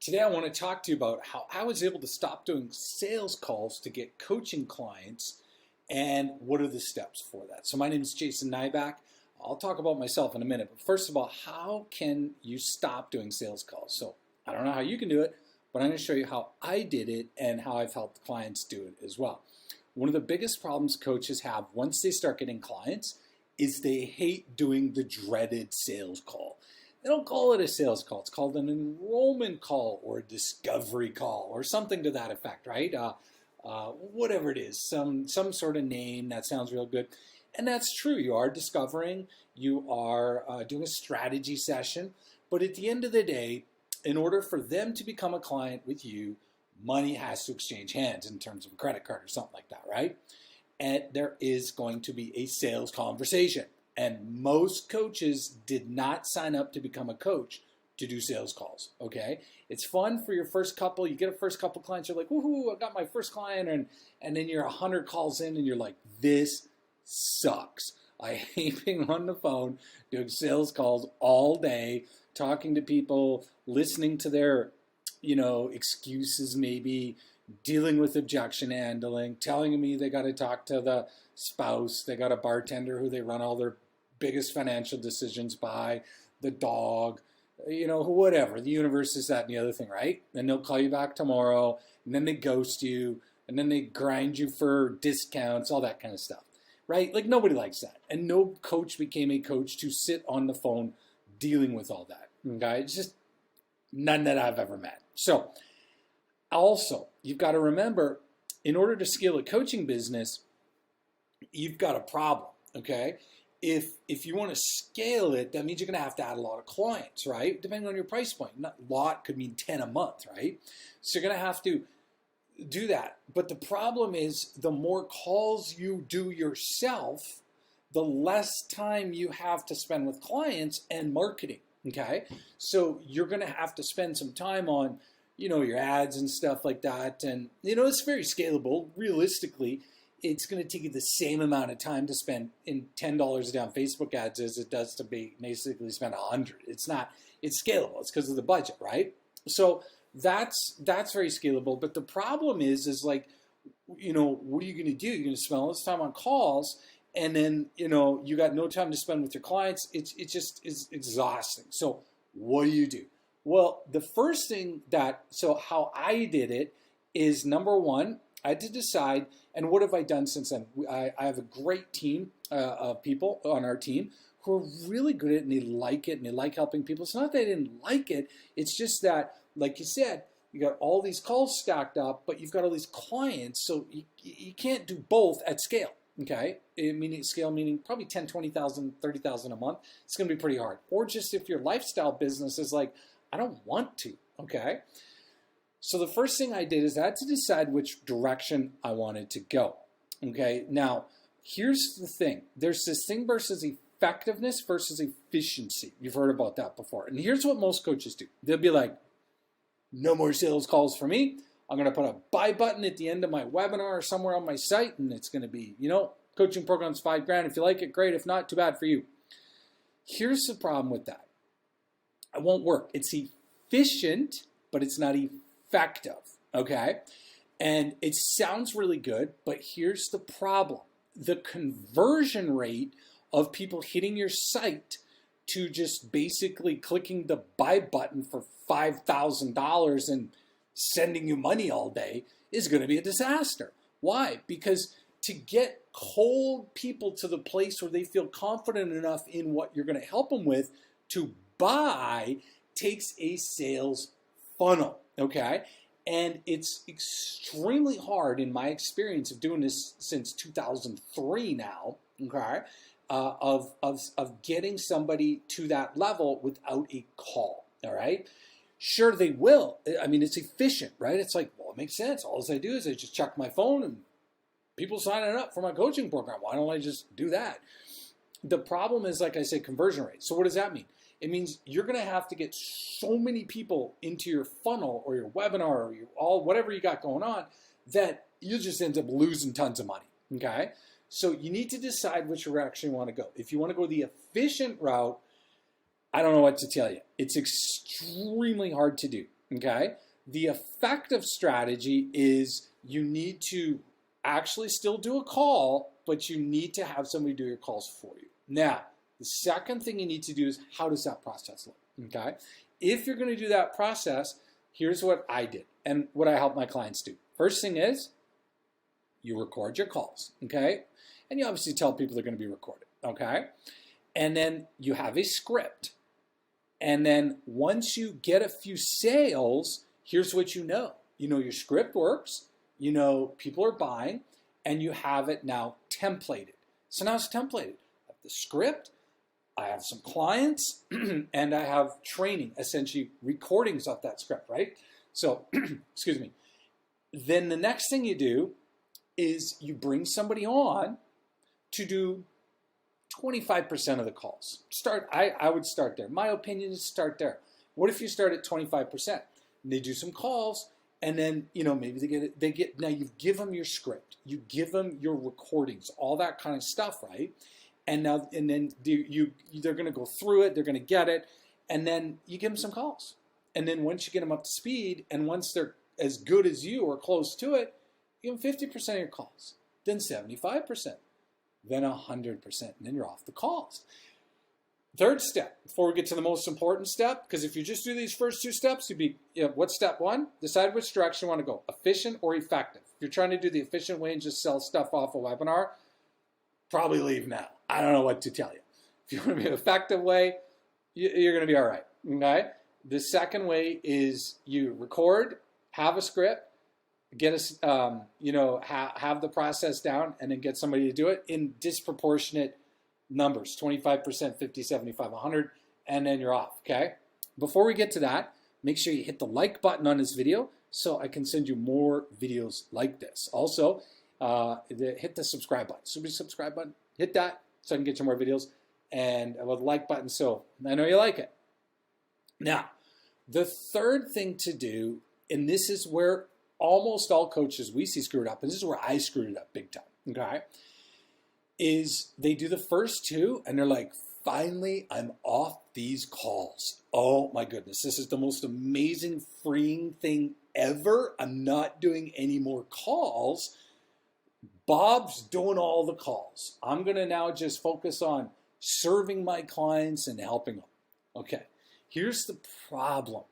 Today, I want to talk to you about how I was able to stop doing sales calls to get coaching clients and what are the steps for that. So, my name is Jason Nyback. I'll talk about myself in a minute. But first of all, how can you stop doing sales calls? So, I don't know how you can do it, but I'm going to show you how I did it and how I've helped clients do it as well. One of the biggest problems coaches have once they start getting clients is they hate doing the dreaded sales call. They don't call it a sales call. It's called an enrollment call or a discovery call or something to that effect, right? Whatever it is, some sort of name that sounds real good. And that's true. You are discovering, you are doing a strategy session. But at the end of the day, in order for them to become a client with you, money has to exchange hands in terms of a credit card or something like that, right? And there is going to be a sales conversation. And most coaches did not sign up to become a coach to do sales calls, okay? It's fun for your first couple. You get a first couple clients, you're like, woohoo, I got my first client. And then you're 100 calls in and you're like, this sucks. I hate being on the phone, doing sales calls all day, talking to people, listening to their, excuses maybe, dealing with objection handling, telling me they got to talk to the spouse, they got a bartender who they run all their biggest financial decisions by, the dog, whatever. The universe is that and the other thing, right? And they'll call you back tomorrow, and then they ghost you, and then they grind you for discounts, all that kind of stuff, right? Like nobody likes that. And no coach became a coach to sit on the phone dealing with all that, okay? It's just none that I've ever met. So also, you've got to remember, in order to scale a coaching business, you've got a problem, okay? If you want to scale it, that means you're going to have to add a lot of clients, right? Depending on your price point. Not a lot could mean 10 a month, right? So you're going to have to do that. But the problem is the more calls you do yourself, the less time you have to spend with clients and marketing, okay? So you're going to have to spend some time on, your ads and stuff like that. And, it's very scalable. Realistically, it's going to take you the same amount of time to spend in $10 a day on Facebook ads as it does to basically spend 100. It's scalable. It's because of the budget, right? So that's very scalable. But the problem is like, what are you going to do? You're going to spend all this time on calls, and then, you got no time to spend with your clients. It's exhausting. So what do? Well, the first thing so how I did it is, number one, I had to decide, and what have I done since then? I have a great team of people on our team who are really good at it, and they like it, and they like helping people. It's not that they didn't like it. It's just that, like you said, you got all these calls stacked up, but you've got all these clients, so you can't do both at scale, okay? Scale meaning probably 10, 20,000, 30,000 a month. It's going to be pretty hard. Or just if your lifestyle business is like, I don't want to, okay? So the first thing I did is I had to decide which direction I wanted to go, okay? Now, here's the thing. There's this thing versus effectiveness versus efficiency. You've heard about that before. And here's what most coaches do. They'll be like, no more sales calls for me. I'm going to put a buy button at the end of my webinar or somewhere on my site, and it's going to be, coaching program's $5,000. If you like it, great. If not, too bad for you. Here's the problem with that. It won't work. It's efficient, but it's not effective, okay? And it sounds really good, but here's the problem. The conversion rate of people hitting your site to just basically clicking the buy button for $5,000 and sending you money all day is going to be a disaster. Why? Because to get cold people to the place where they feel confident enough in what you're going to help them with to buy takes a sales funnel, okay? And it's extremely hard, in my experience of doing this since 2003 now, okay, of getting somebody to that level without a call, all right? Sure, they will. I mean, it's efficient, right? It's like, well, it makes sense. All I do is I just check my phone and people signing up for my coaching program. Why don't I just do that? The problem is, like I said, conversion rate. So what does that mean? It means you're going to have to get so many people into your funnel or your webinar or whatever you got going on that you'll just end up losing tons of money, okay? So you need to decide which direction you want to go. If you want to go the efficient route, I don't know what to tell you. It's extremely hard to do. okay? The effective strategy is you need to actually still do a call, but you need to have somebody do your calls for you. Now, the second thing you need to do is, how does that process look, okay? If you're going to do that process, here's what I did and what I help my clients do. First thing is, you record your calls, okay? And you obviously tell people they're going to be recorded, okay? And then you have a script. And then once you get a few sales, here's what you know. You know your script works, you know people are buying, and you have it now templated. So now it's templated. I have the script, I have some clients, and I have training, essentially recordings of that script, right? So, excuse me. Then the next thing you do is you bring somebody on to do 25% of the calls. I would start there. My opinion is start there. What if you start at 25%? They do some calls, and then, maybe they get, now you give them your script, you give them your recordings, all that kind of stuff, right? And then they're going to go through it, they're going to get it, and then you give them some calls. And then once you get them up to speed, and once they're as good as you or close to it, you give them 50% of your calls, then 75%, then 100%, and then you're off the calls. Third step, before we get to the most important step, because if you just do these first two steps, what's step one? Decide which direction you want to go, efficient or effective. If you're trying to do the efficient way and just sell stuff off a webinar, probably leave now. I don't know what to tell you. If you want to be an effective way, you're going to be all right, okay? The second way is you record, have a script, get us, have the process down, and then get somebody to do it in disproportionate numbers, 25%, 50, 75, 100, and then you're off, okay? Before we get to that, make sure you hit the like button on this video so I can send you more videos like this. Also, hit the subscribe button. So subscribe button, hit that so I can get you more videos, and with the like button so I know you like it. Now, the third thing to do, and this is where almost all coaches we see screwed up, and this is where I screwed it up big time, okay, is they do the first two, and they're like, finally, I'm off these calls. Oh my goodness, this is the most amazing, freeing thing ever. I'm not doing any more calls. Bob's doing all the calls. I'm going to now just focus on serving my clients and helping them. Okay, here's the problem.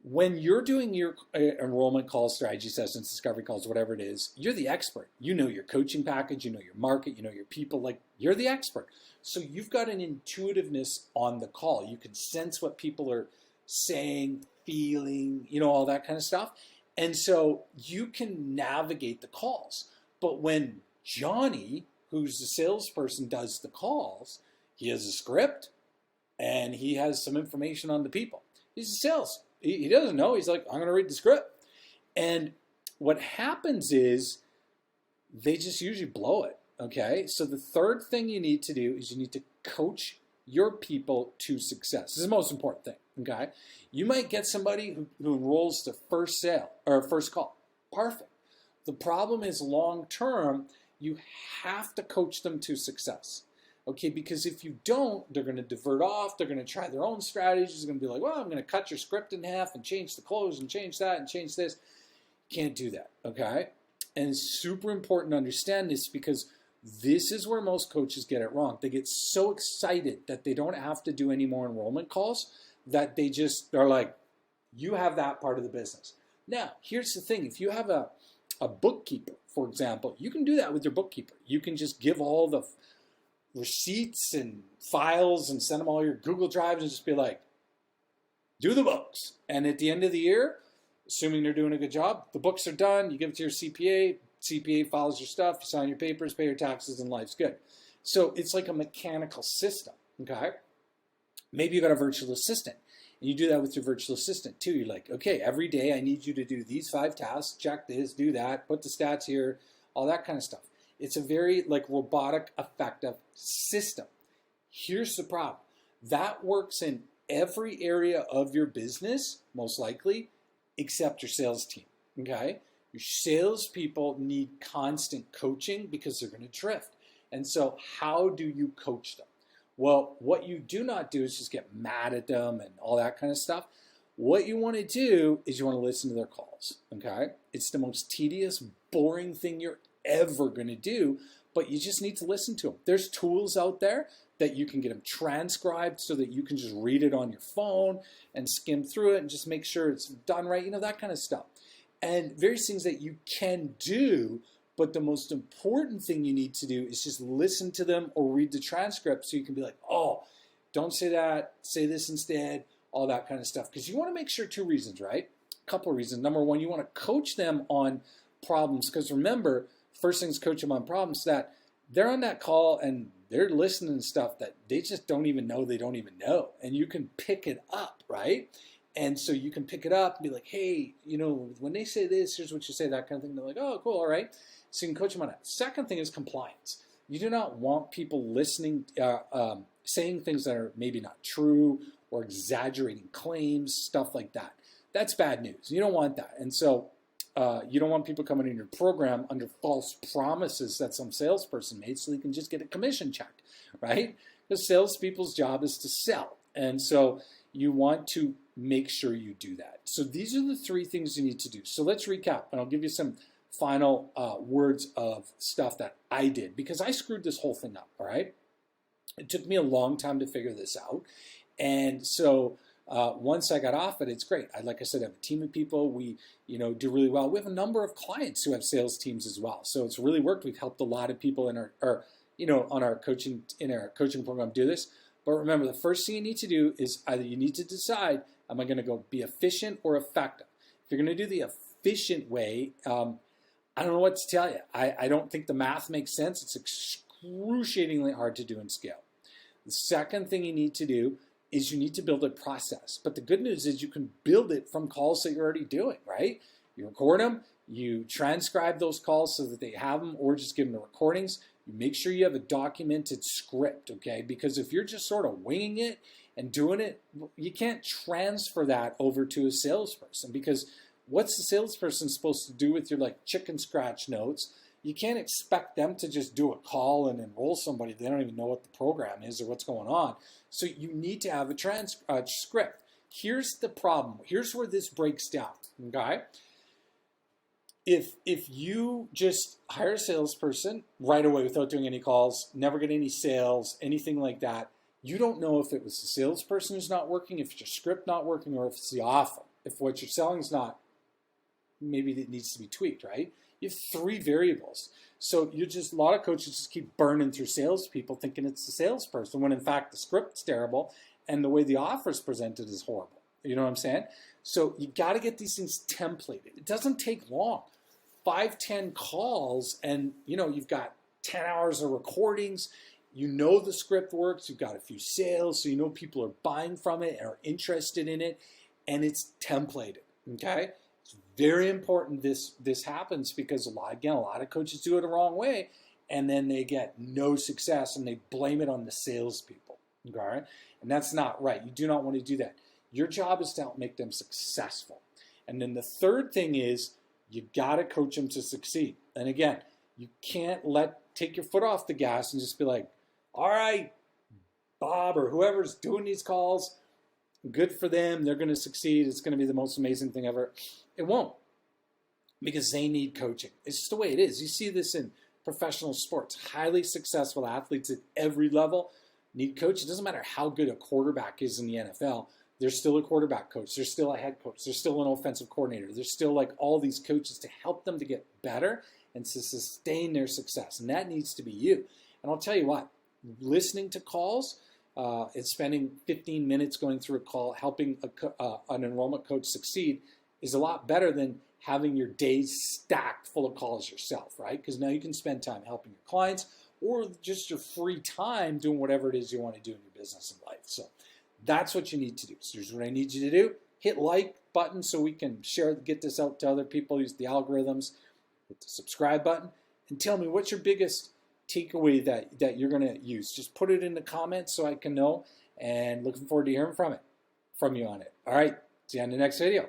When you're doing your enrollment calls, strategy sessions, discovery calls, whatever it is, you're the expert. You know your coaching package, you know your market, you know your people, like you're the expert. So you've got an intuitiveness on the call. You can sense what people are saying, feeling, all that kind of stuff. And so you can navigate the calls. But when Johnny, who's the salesperson, does the calls, he has a script and he has some information on the people. He's a sales. He doesn't know. He's like, I'm going to read the script. And what happens is they just usually blow it, okay? So the third thing you need to do is you need to coach your people to success. This is the most important thing, okay? You might get somebody who enrolls the first sale or first call. Perfect. The problem is long term, you have to coach them to success. Okay, because if you don't, they're going to divert off. They're going to try their own strategies. They're going to be like, well, I'm going to cut your script in half and change the close and change that and change this. You can't do that, okay? And it's super important to understand this because this is where most coaches get it wrong. They get so excited that they don't have to do any more enrollment calls that they're like, you have that part of the business. Now, here's the thing. If you have a bookkeeper, for example, you can do that with your bookkeeper. You can just give all the receipts and files and send them all your Google Drives and just be like, do the books. And at the end of the year, assuming they're doing a good job, the books are done, you give it to your CPA, CPA files your stuff, you sign your papers, pay your taxes, and life's good. So it's like a mechanical system, okay? Maybe you got a virtual assistant, and you do that with your virtual assistant too. You're like, okay, every day I need you to do these 5 tasks, check this, do that, put the stats here, all that kind of stuff. It's a very robotic, effective system. Here's the problem. That works in every area of your business, most likely, except your sales team, okay? Your salespeople need constant coaching because they're going to drift. And so how do you coach them? Well, what you do not do is just get mad at them and all that kind of stuff. What you want to do is you want to listen to their calls, okay? It's the most tedious, boring thing you're ever going to do, but you just need to listen to them. There's tools out there that you can get them transcribed so that you can just read it on your phone and skim through it and just make sure it's done right, that kind of stuff. And various things that you can do, but the most important thing you need to do is just listen to them or read the transcript so you can be like, oh, don't say that, say this instead, all that kind of stuff. Because you want to make sure 2 reasons, right? A couple of reasons. Number one, you want to coach them on problems. Because remember, first thing is coach them on problems that they're on that call and they're listening to stuff that they just don't even know they don't even know. And you can pick it up, right? And so you can pick it up and be like, hey, when they say this, here's what you say, that kind of thing. They're like, oh, cool, all right. So you can coach them on that. Second thing is compliance. You do not want people listening, saying things that are maybe not true or exaggerating claims, stuff like that. That's bad news. You don't want that. And so you don't want people coming in your program under false promises that some salesperson made so they can just get a commission check, right? Because salespeople's job is to sell. And so you want to make sure you do that. So these are the 3 things you need to do. So let's recap, and I'll give you some final words of stuff that I did because I screwed this whole thing up, all right? It took me a long time to figure this out. And so once I got off it, it's great. Like I said, I have a team of people. We, do really well. We have a number of clients who have sales teams as well. So it's really worked. We've helped a lot of people in our coaching program do this. But remember, the first thing you need to do is either you need to decide, am I going to go be efficient or effective? If you're going to do the efficient way, I don't know what to tell you. I don't think the math makes sense. It's excruciatingly hard to do in scale. The second thing you need to do is you need to build a process. But the good news is you can build it from calls that you're already doing, right? You record them, you transcribe those calls so that they have them, or just give them the recordings. You make sure you have a documented script, okay? Because if you're just sort of winging it and doing it, you can't transfer that over to a salesperson because what's the salesperson supposed to do with your chicken scratch notes? You can't expect them to just do a call and enroll somebody. They don't even know what the program is or what's going on. So you need to have a script. Here's the problem. Here's where this breaks down, okay? If you just hire a salesperson right away without doing any calls, never get any sales, anything like that, you don't know if it was the salesperson who's not working, if it's your script not working, or if it's the offer. If what you're selling is not, maybe it needs to be tweaked, right? You have 3 variables. So a lot of coaches just keep burning through salespeople thinking it's the salesperson, when in fact the script's terrible and the way the offer is presented is horrible. You know what I'm saying? So you got to get these things templated. It doesn't take long. 5-10 calls and you've got 10 hours of recordings. The script works. You've got a few sales, so people are buying from it and are interested in it, and it's templated. Okay, it's very important this happens because a lot of coaches do it the wrong way, and then they get no success and they blame it on the salespeople. Okay, and that's not right. You do not want to do that. Your job is to help make them successful. And then the third thing is you got to coach them to succeed. And again, you can't take your foot off the gas and just be like, all right, Bob or whoever's doing these calls, good for them. They're going to succeed. It's going to be the most amazing thing ever. It won't, because they need coaching. It's just the way it is. You see this in professional sports. Highly successful athletes at every level need coach. It doesn't matter how good a quarterback is in the NFL. There's still a quarterback coach. There's still a head coach. There's still an offensive coordinator. There's still all these coaches to help them to get better and to sustain their success. And that needs to be you. And I'll tell you what, listening to calls and spending 15 minutes going through a call, helping an enrollment coach succeed is a lot better than having your days stacked full of calls yourself, right? Because now you can spend time helping your clients or just your free time doing whatever it is you want to do in your business and life. So that's what you need to do. So here's what I need you to do. Hit like button so we can get this out to other people, use the algorithms. Hit the subscribe button and tell me what's your biggest takeaway that you're going to use. Just put it in the comments so I can know, and looking forward to hearing from you on it. All right, see you on the next video.